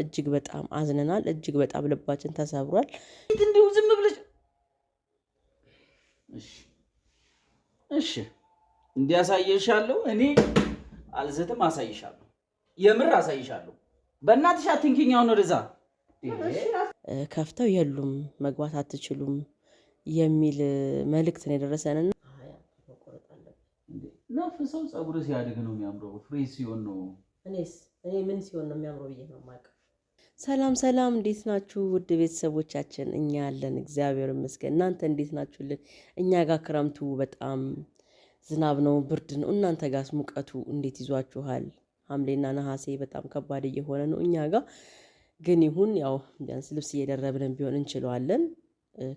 እጅግ በጣም አዝነናል። እጅግ በጣም ልባችን ተሰብሯል። እንዲሁ ዝም ብለሽ እሺ እንዲያሳየሻለሁ እኔ አልዘትም አሳይሻለሁ። የምር አሳይሻለሁ። በእናትሽ አትንኪኝ። አሁን ወደዛ ከፍተው የሉም መግባት አትችሉም የሚል መልእክት ነው የደረሰንና ናፍሰው ፀጉር ሲያድግ ነው የሚያምረው። ፍሬ ሲሆን ነው እኔ ምን ሲሆን ነው የሚያምረው ብዬ ነው የማውቀው። ሰላም ሰላም፣ እንዴት ናችሁ ውድ ቤተሰቦቻችን? እኛ ያለን እግዚአብሔር ይመስገን። እናንተ እንዴት ናችሁልን? እኛ ጋር ክረምቱ በጣም ዝናብ ነው፣ ብርድ ነው። እናንተ ጋርስ ሙቀቱ እንዴት ይዟችኋል? ሐምሌና ነሐሴ በጣም ከባድ እየሆነ ነው እኛ ጋር ግን ይሁን፣ ያው ቢያንስ ልብስ እየደረብን ቢሆን እንችለዋለን።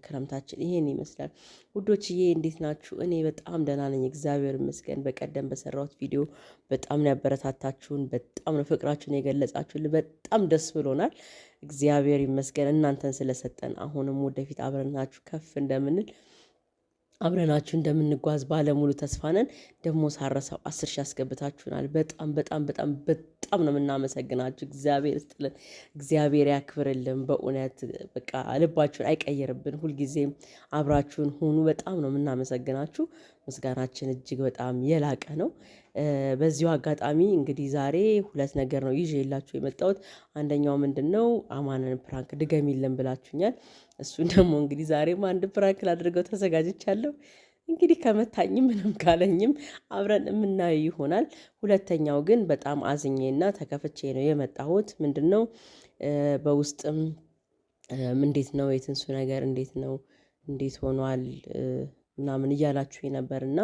ክረምታችን ይሄን ይመስላል ውዶችዬ። እንዴት ናችሁ? እኔ በጣም ደህና ነኝ እግዚአብሔር ይመስገን። በቀደም በሰራሁት ቪዲዮ በጣም ነው ያበረታታችሁን፣ በጣም ነው ፍቅራችሁን የገለጻችሁልን። በጣም ደስ ብሎናል። እግዚአብሔር ይመስገን እናንተን ስለሰጠን። አሁንም ወደፊት አብረናችሁ ከፍ እንደምንል አብረናችሁ እንደምንጓዝ ባለሙሉ ተስፋ ነን። ደግሞ ሳረሳው 10 ሺህ አስገብታችሁናል። በጣም በጣም በጣም በጣም ነው የምናመሰግናችሁ። እግዚአብሔር ይስጥልን፣ እግዚአብሔር ያክብርልን። በእውነት በቃ ልባችሁን አይቀይርብን። ሁልጊዜም አብራችሁን ሁኑ። በጣም ነው የምናመሰግናችሁ። ምስጋናችን እጅግ በጣም የላቀ ነው። በዚሁ አጋጣሚ እንግዲህ ዛሬ 2 ነገር ነው ይዤላችሁ የመጣሁት። አንደኛው ምንድን ነው፣ አማንን ፕራንክ ድገሚልን ብላችሁኛል። እሱን ደግሞ እንግዲህ ዛሬም አንድ ፕራንክ ላድርገው ተዘጋጅቻለሁ። እንግዲህ ከመታኝም ምንም ካለኝም አብረን የምናየው ይሆናል። ሁለተኛው ግን በጣም አዝኜና ተከፍቼ ነው የመጣሁት። ምንድን ነው በውስጥም እንዴት ነው የትንሱ ነገር እንዴት ነው እንዴት ሆኗል ምናምን እያላችሁ ነበርና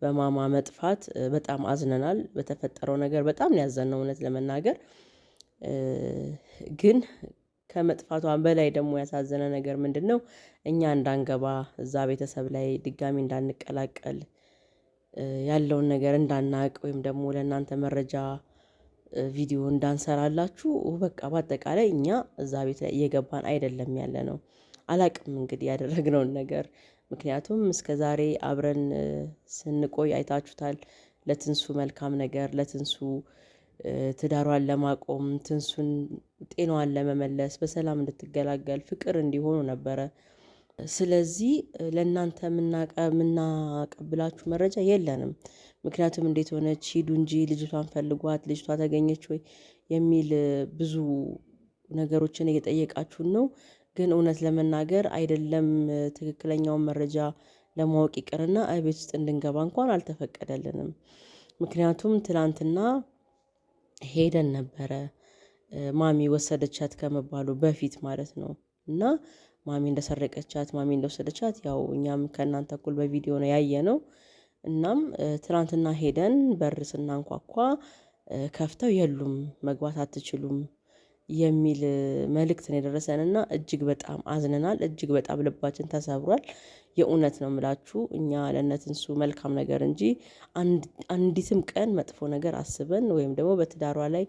በማማ መጥፋት በጣም አዝነናል። በተፈጠረው ነገር በጣም ያዘነው እውነት ለመናገር ግን ከመጥፋቷን በላይ ደግሞ ያሳዘነ ነገር ምንድን ነው፣ እኛ እንዳንገባ እዛ ቤተሰብ ላይ ድጋሚ እንዳንቀላቀል ያለውን ነገር እንዳናቅ ወይም ደግሞ ለእናንተ መረጃ ቪዲዮ እንዳንሰራላችሁ በቃ በአጠቃላይ እኛ እዛ ቤት ላይ እየገባን አይደለም ያለ ነው። አላቅም እንግዲህ ያደረግነውን ነገር። ምክንያቱም እስከ ዛሬ አብረን ስንቆይ አይታችሁታል። ለትንሱ መልካም ነገር፣ ለትንሱ ትዳሯን ለማቆም፣ ትንሱን ጤናዋን ለመመለስ፣ በሰላም እንድትገላገል፣ ፍቅር እንዲሆኑ ነበረ። ስለዚህ ለእናንተ የምናቀብላችሁ መረጃ የለንም። ምክንያቱም እንዴት ሆነች፣ ሂዱ እንጂ ልጅቷን ፈልጓት፣ ልጅቷ ተገኘች ወይ የሚል ብዙ ነገሮችን እየጠየቃችሁን ነው። ግን እውነት ለመናገር አይደለም ትክክለኛውን መረጃ ለማወቅ ይቅርና ቤት ውስጥ እንድንገባ እንኳን አልተፈቀደልንም። ምክንያቱም ትናንትና ሄደን ነበረ ማሚ ወሰደቻት ከመባሉ በፊት ማለት ነው። እና ማሚ እንደሰረቀቻት ማሚ እንደወሰደቻት ያው እኛም ከእናንተ እኩል በቪዲዮ ነው ያየ ነው። እናም ትናንትና ሄደን በር ስናንኳኳ ከፍተው የሉም መግባት አትችሉም የሚል መልእክት ነው የደረሰንና እጅግ በጣም አዝነናል። እጅግ በጣም ልባችን ተሰብሯል። የእውነት ነው የምላችሁ። እኛ ለእነትንሱ መልካም ነገር እንጂ አንዲትም ቀን መጥፎ ነገር አስበን ወይም ደግሞ በትዳሯ ላይ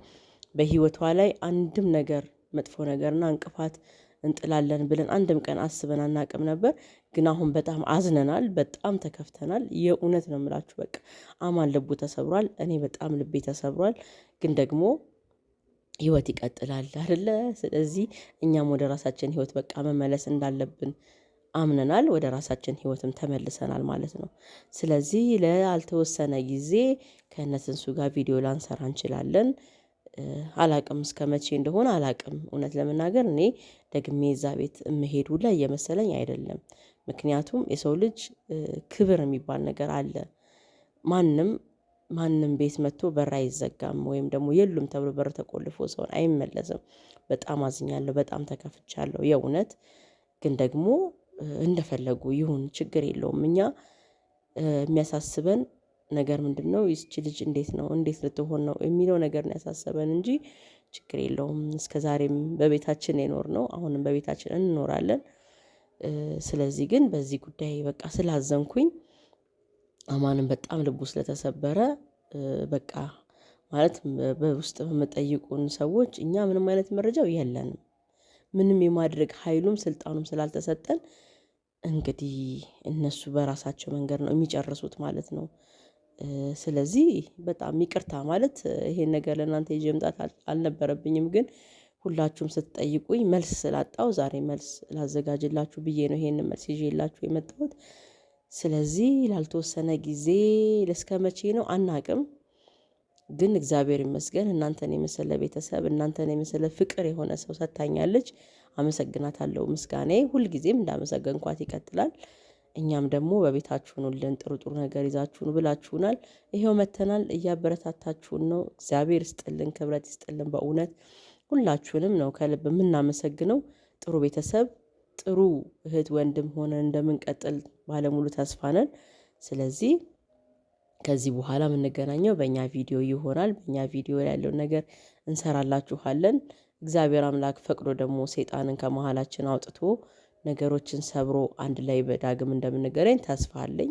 በህይወቷ ላይ አንድም ነገር መጥፎ ነገርና እንቅፋት እንጥላለን ብለን አንድም ቀን አስበን አናቅም ነበር። ግን አሁን በጣም አዝነናል፣ በጣም ተከፍተናል። የእውነት ነው የምላችሁ። በቃ አማን ልቡ ተሰብሯል። እኔ በጣም ልቤ ተሰብሯል። ግን ደግሞ ህይወት ይቀጥላል አይደለ? ስለዚህ እኛም ወደ ራሳችን ህይወት በቃ መመለስ እንዳለብን አምነናል። ወደ ራሳችን ህይወትም ተመልሰናል ማለት ነው። ስለዚህ ላልተወሰነ ጊዜ ከነትንሱ ጋር ቪዲዮ ላንሰራ እንችላለን። አላቅም እስከ መቼ እንደሆነ አላቅም። እውነት ለመናገር እኔ ደግሜ እዛ ቤት የምሄድ ሁላ እየመሰለኝ አይደለም። ምክንያቱም የሰው ልጅ ክብር የሚባል ነገር አለ። ማንም ቤት መጥቶ በር አይዘጋም ወይም ደግሞ የሉም ተብሎ በር ተቆልፎ ሰውን አይመለስም። በጣም አዝኛለሁ፣ በጣም ተከፍቻለሁ የእውነት። ግን ደግሞ እንደፈለጉ ይሁን ችግር የለውም። እኛ የሚያሳስበን ነገር ምንድን ነው፣ ይህች ልጅ እንዴት ነው እንዴት ልትሆን ነው የሚለው ነገር ነው ያሳሰበን እንጂ ችግር የለውም። እስከ ዛሬም በቤታችን የኖር ነው፣ አሁንም በቤታችን እንኖራለን። ስለዚህ ግን በዚህ ጉዳይ በቃ ስላዘንኩኝ አማንም በጣም ልቡ ስለተሰበረ በቃ ማለት በውስጥ በመጠይቁን ሰዎች እኛ ምንም አይነት መረጃው የለንም። ምንም የማድረግ ኃይሉም ስልጣኑም ስላልተሰጠን እንግዲህ እነሱ በራሳቸው መንገድ ነው የሚጨርሱት ማለት ነው። ስለዚህ በጣም ይቅርታ ማለት ይሄን ነገር ለእናንተ ይዤ መምጣት አልነበረብኝም፣ ግን ሁላችሁም ስትጠይቁኝ መልስ ስላጣው ዛሬ መልስ ላዘጋጅላችሁ ብዬ ነው ይሄንን መልስ ይዤላችሁ የመጣሁት። ስለዚህ ላልተወሰነ ጊዜ እስከ መቼ ነው አናቅም፣ ግን እግዚአብሔር ይመስገን እናንተን የመሰለ ቤተሰብ እናንተን የመሰለ ፍቅር የሆነ ሰው ሰጥታኛለች። አመሰግናታለሁ። ምስጋናዬ ሁልጊዜም እንዳመሰገንኳት ይቀጥላል። እኛም ደግሞ በቤታችሁ ኑልን፣ ጥሩ ጥሩ ነገር ይዛችሁን ብላችሁናል። ይሄው መተናል። እያበረታታችሁን ነው። እግዚአብሔር ይስጥልን፣ ክብረት ይስጥልን። በእውነት ሁላችሁንም ነው ከልብ የምናመሰግነው። ጥሩ ቤተሰብ፣ ጥሩ እህት ወንድም ሆነን እንደምንቀጥል ባለሙሉ ተስፋ ነን። ስለዚህ ከዚህ በኋላ የምንገናኘው በእኛ ቪዲዮ ይሆናል። በእኛ ቪዲዮ ያለውን ነገር እንሰራላችኋለን። እግዚአብሔር አምላክ ፈቅዶ ደግሞ ሰይጣንን ከመሃላችን አውጥቶ ነገሮችን ሰብሮ አንድ ላይ በዳግም እንደምንገናኝ ተስፋ አለኝ።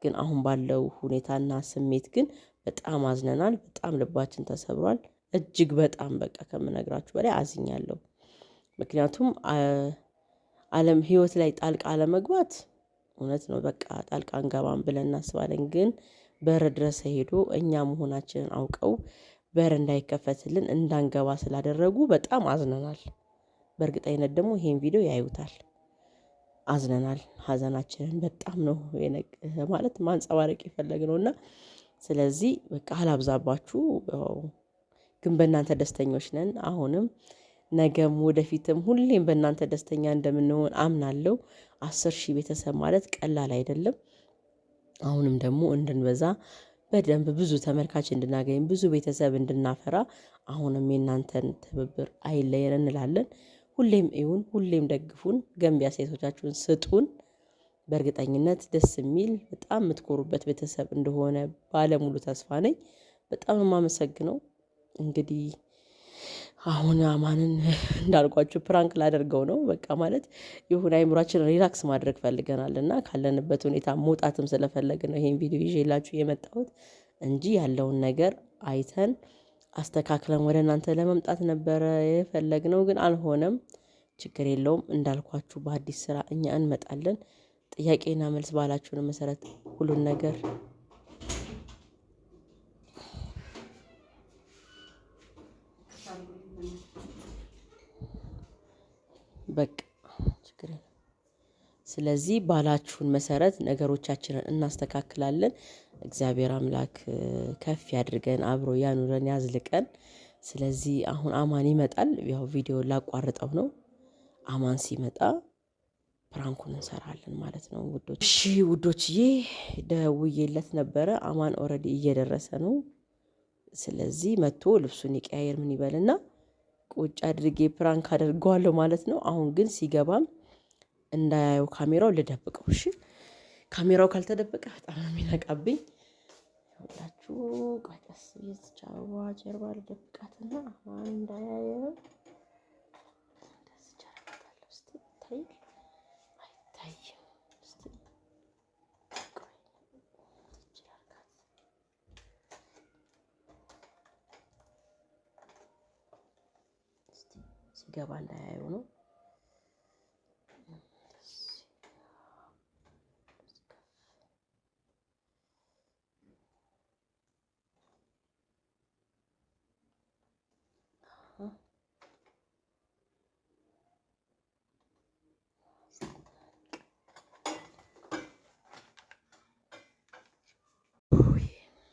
ግን አሁን ባለው ሁኔታና ስሜት ግን በጣም አዝነናል። በጣም ልባችን ተሰብሯል። እጅግ በጣም በቃ ከምነግራችሁ በላይ አዝኛለሁ። ምክንያቱም ዓለም ህይወት ላይ ጣልቃ አለመግባት እውነት ነው። በቃ ጣልቃ እንገባም ብለን እናስባለን። ግን በር ድረስ ሄዶ እኛ መሆናችንን አውቀው በር እንዳይከፈትልን እንዳንገባ ስላደረጉ በጣም አዝነናል። በእርግጠኝነት ደግሞ ይሄን ቪዲዮ ያዩታል። አዝነናል። ሀዘናችንን በጣም ነው ማለት ማንጸባረቅ የፈለግነው እና ስለዚህ በቃ አላብዛባችሁ። ግን በእናንተ ደስተኞች ነን። አሁንም ነገም ወደፊትም ሁሌም በእናንተ ደስተኛ እንደምንሆን አምናለሁ። 10,000 ቤተሰብ ማለት ቀላል አይደለም። አሁንም ደግሞ እንድንበዛ በደንብ ብዙ ተመልካች እንድናገኝ ብዙ ቤተሰብ እንድናፈራ አሁንም የእናንተን ትብብር አይለየን እንላለን። ሁሌም እዩን፣ ሁሌም ደግፉን፣ ገንቢ አስተያየቶቻችሁን ስጡን። በእርግጠኝነት ደስ የሚል በጣም የምትኮሩበት ቤተሰብ እንደሆነ ባለሙሉ ተስፋ ነኝ። በጣም የማመሰግነው እንግዲህ አሁን አማንን እንዳልኳችሁ ፕራንክ ላደርገው ነው። በቃ ማለት የሆነ አይምሯችን ሪላክስ ማድረግ ፈልገናል እና ካለንበት ሁኔታ መውጣትም ስለፈለግን ነው ይሄን ቪዲዮ ይዤላችሁ የመጣሁት እንጂ ያለውን ነገር አይተን አስተካክለን ወደ እናንተ ለመምጣት ነበረ የፈለግነው፣ ግን አልሆነም። ችግር የለውም። እንዳልኳችሁ በአዲስ ስራ እኛ እንመጣለን። ጥያቄና መልስ ባላችሁን መሰረት ሁሉን ነገር በቃ ችግር የለም። ስለዚህ ባላችሁን መሰረት ነገሮቻችንን እናስተካክላለን። እግዚአብሔር አምላክ ከፍ ያድርገን፣ አብሮ ያኑረን፣ ያዝልቀን። ስለዚህ አሁን አማን ይመጣል። ያው ቪዲዮ ላቋርጠው ነው። አማን ሲመጣ ፕራንኩን እንሰራለን ማለት ነው ውዶች። እሺ ውዶችዬ፣ ደውዬለት ነበረ። አማን ኦልሬዲ እየደረሰ ነው። ስለዚህ መጥቶ ልብሱን ይቀያየር ምን ይበልና ቁጭ አድርጌ ፕራንክ አደርገዋለሁ ማለት ነው። አሁን ግን ሲገባም እንዳያየው ካሜራው ልደብቀው። እሺ ካሜራው ካልተደበቀ በጣም ነው የሚነቃብኝ። ሁላችሁ ቀስ ይዝቻዋ ጀርባ ልደብቃትና አሁን እንዳያየው እንደዚህ ጀርባታለሁ። እስቲ ታይ አይታይም። እስቲ ሲገባ እንዳያየው ነው።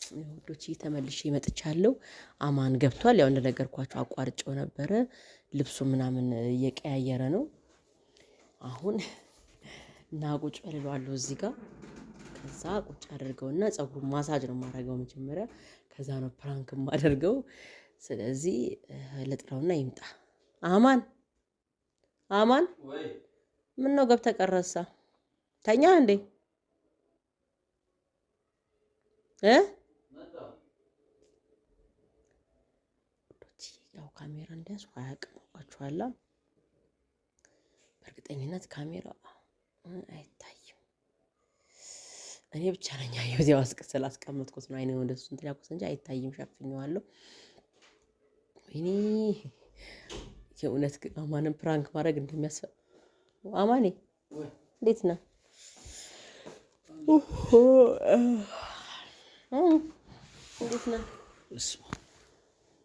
ውዶች ተመልሼ መጥቻለሁ። አማን ገብቷል። ያው እንደነገርኳቸው አቋርጬው ነበረ። ልብሱ ምናምን እየቀያየረ ነው። አሁን እና ቁጭ እልለዋለሁ እዚህ ጋር። ከዛ ቁጭ አድርገውና ፀጉሩን ማሳጅ ነው የማደርገው መጀመሪያ። ከዛ ነው ፕራንክ የማደርገው። ስለዚህ ልጥራውና ይምጣ። አማን አማን፣ ምን ነው ገብተህ ቀረሳ? ተኛ እንዴ? ያው ካሜራ እንዲያዝኩ አያውቅም። በእርግጠኝነት ካሜራ አይታይም። እኔ ብቻ ነኝ ያየሁት። ያው ስላስቀመጥኩት ነው አይኔ ወደሱ እንትን ያልኩት እንጂ አይታይም። ሸፍኜዋለሁ። ወይኔ የእውነት ግን አማንን ፕራንክ ማድረግ እንደሚያስፈ አማኔ እንዴት ነህ? እንዴት ነህ?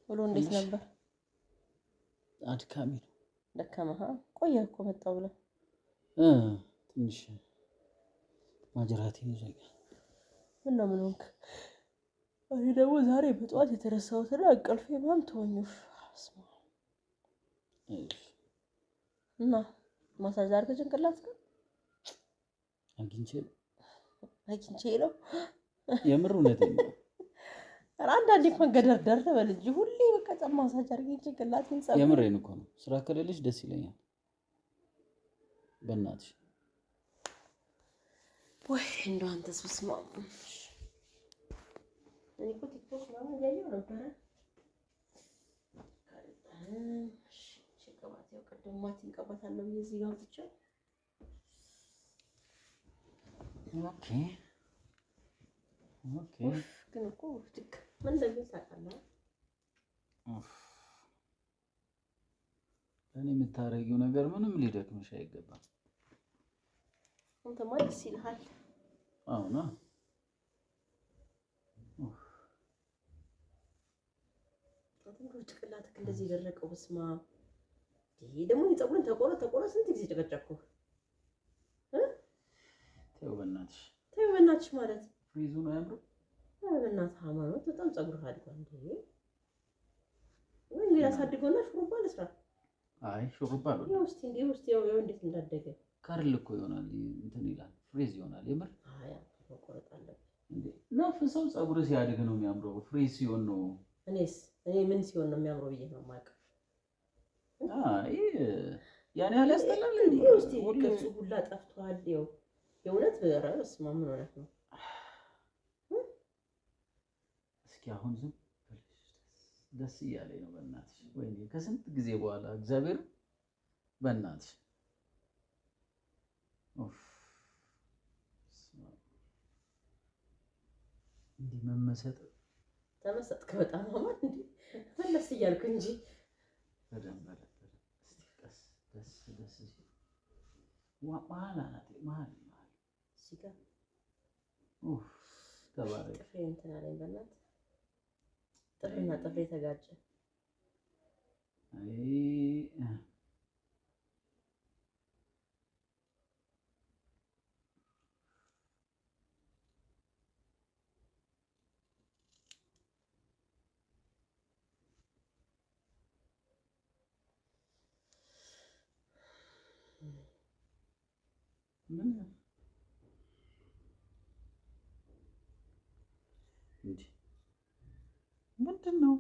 ውሎ እንዴት ነበር? አድካሚ ነው። ደከመህ? ቆየህ እኮ መጣሁ ብለህ። ትንሽ ማጅራቴን ይዞኛል። ምነው ምን ሆንክ? እኔ ደግሞ ዛሬ በጠዋት የተነሳሁትና እንቅልፌ ምናምን ተወኝ። እና ማሳጅ አድርገህ ጭንቅላት ግን አግኝቼ ነው። የምር እውነቴን ነው። አንዳንዴ እንኳን ገደርደር በል እንጂ ሁሌ በቃ ጫማ ማሳጅ አድርገህ ጭንቅላቴን ጸብ። የምሬን እኮ ነው። ስራ ከሌለሽ ደስ ይለኛል። በእናትሽ ወይ እንደው አንተስ በስመ አብ። እኔ እኮ ቲክቶክ ምናምን እያየሁ ነበረ። ቅባት ያው ቅድም ማቲን ቀባታለሁ ብዬ እዚህ ጋር አውጥቼው። ኦኬ ግን እኮ ምን እንደሚል ታውቃለህ? እኔ የምታረጊው ነገር ምንም ሊደክምሽ አይገባም። አንተማ ደስ ይልሃል። አሁና ጭቅላትህ እንደዚህ የደረቀው በስመ አብ። ይሄ ደግሞ የፀጉርን ተቆረጥ ስንት ጊዜ ጨቀጨኩህ? ተይው በእናትሽ ማለት ፍሪዙ ነው ያምሩ። በእናትህ ሃይማኖት በጣም ፀጉርህ አድጓል እንዴ? ወይ እንግዲህ አሳድገውና ሹሩባ ልስራ። አይ ሹሩባ ነው ውስጥ ያው እንዴት እንዳደገ ከርል እኮ ይሆናል። እንትን ይላል ፍሪዝ ይሆናል። የምር አይ መቆረጥ አለብህ እንዴ? ነፍሰው ፀጉር ሲያድግ ነው የሚያምረው። ፍሪዝ ሲሆን ነው። እኔ ምን ሲሆን ነው የሚያምረው ብዬ ነው የማውቀው። አይ ያን ያህል ያስጠላል እንዴ? እስቲ ቅርጹ ሁላ ጠፍቷል። ይኸው የእውነት በራስ ምን ሆነህ ነው? እስኪ አሁን ዝም ደስ እያለኝ ነው በእናትሽ። ወይኔ ከስንት ጊዜ በኋላ እግዚአብሔር በእናትሽ እንዲህ መመሰጥ ተመሰጥክ በጣም አማን እንዴ? መለስ እያልኩ እንጂ በደንብ ደስ መሀል ሲጋ ተባረክ። ጥፍሬ እንትን አለኝ በእናትህ። ጥፍርና ጥፍሬ ተጋጨ። ምንድን ነው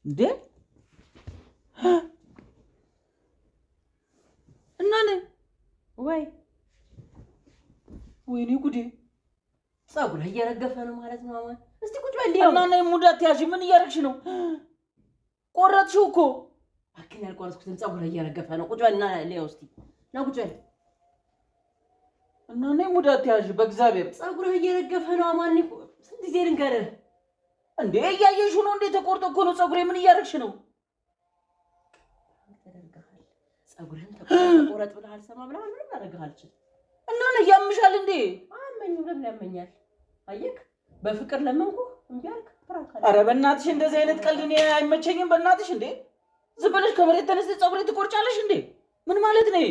እንዴ? እናኔ ወይኔ ጉዴ! ፀጉርህ እየረገፈ ነው ማለት ነው አማን። እስቲ ቁጭ በል። እናኔ ሙዳት ያዥ። ምን እያደረግሽ ነው? ቆረጥሽው እኮ። አክን ያልቆረጥኩትን ፀጉርህ እየረገፈ ነው። ቁጭ በል እና ሊያው እስቲ ና ቁጭ በል። እናኔ ሙዳት ያዥ። በእግዚአብሔር ፀጉርህ እየረገፈ ነው አማን። ስንት ጊዜ ልንገርህ እንዴ? እያየሽው ነው እንዴ? ተቆርጦ እኮ ነው ፀጉሬ። ምን እያደረግሽ ነው? ተደርገሃል። ፀጉርህን ተቆረጥ ብለህ አልሰማ ብለህ ምንም ላደርግህ አልችልም። እናኔ ያምሻል እንዴ? አመኝ ለምን ያመኛል? አየክ በፍቅር ለመንኩህ እምቢ አልክ። ፍራንካ ኧረ በእናትሽ እንደዚህ አይነት ቀልድ እኔ አይመቸኝም። በእናትሽ እንዴ ዝም ብለሽ ከመሬት ተነስተሽ ፀጉሬ ትቆርጫለሽ እንዴ? ምን ማለት ነው?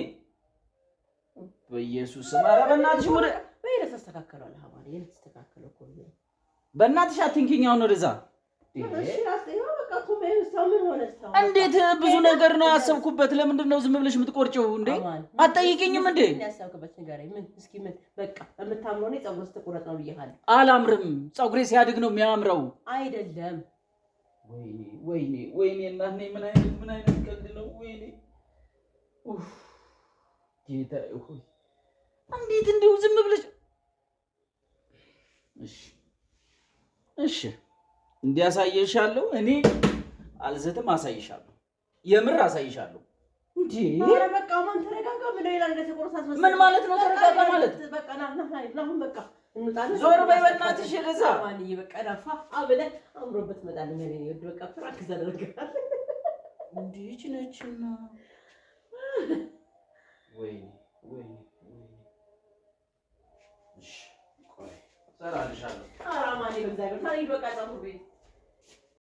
በኢየሱስ ስም ኧረ በእናትሽ ሙድ በይለ ተስተካከለ አማን። ይሄን ተስተካከለ እኮ በእናትሽ አትንኪኝ። አሁን ወደዛ እንዴት ብዙ ነገር ነው ያሰብኩበት። ለምንድን ነው ዝም ብለሽ የምትቆርጪው እንዴ? አትጠይቂኝም እንዴ? ያሰብኩበት ንገረኝ። ምን እስኪ ምን በቃ የምታምረው ነው ፀጉር ስትቆረጥ ነው ብዬሃለሁ። አላምርም። ፀጉሬ ሲያድግ ነው የሚያምረው። አይደለም። ወይኔ እናቴ ምን አይነት ቀልድ ነው? ወይኔ ጌታዬ ሆይ እንዴት እንዲሁ ዝም ብለሽ እሺ እንዲያሳየሻለሁ። እኔ አልዘትም፣ አሳይሻለሁ። የምር አሳይሻለሁ። እንዴ ኧረ በቃ ማን ተረጋጋ። ምን ይላል እንደተቆረጣት መሰለኝ። ምን ማለት ነው ተረጋጋ ማለት? በቃ ና በቃ እንጣለ ዞር በይ በእናትሽ። ለዛ ማን ይበቃ ዳፋ አብለ አምሮበት መጣልኝ። እኔ ይወድ በቃ ፍራክ ዘረጋጋል እንዴ ነችና ወይኔ እሺ ቆይ እሰራልሻለሁ። ኧረ ማን በእግዚአብሔር ታዲያ በቃ ፀጉር ቤት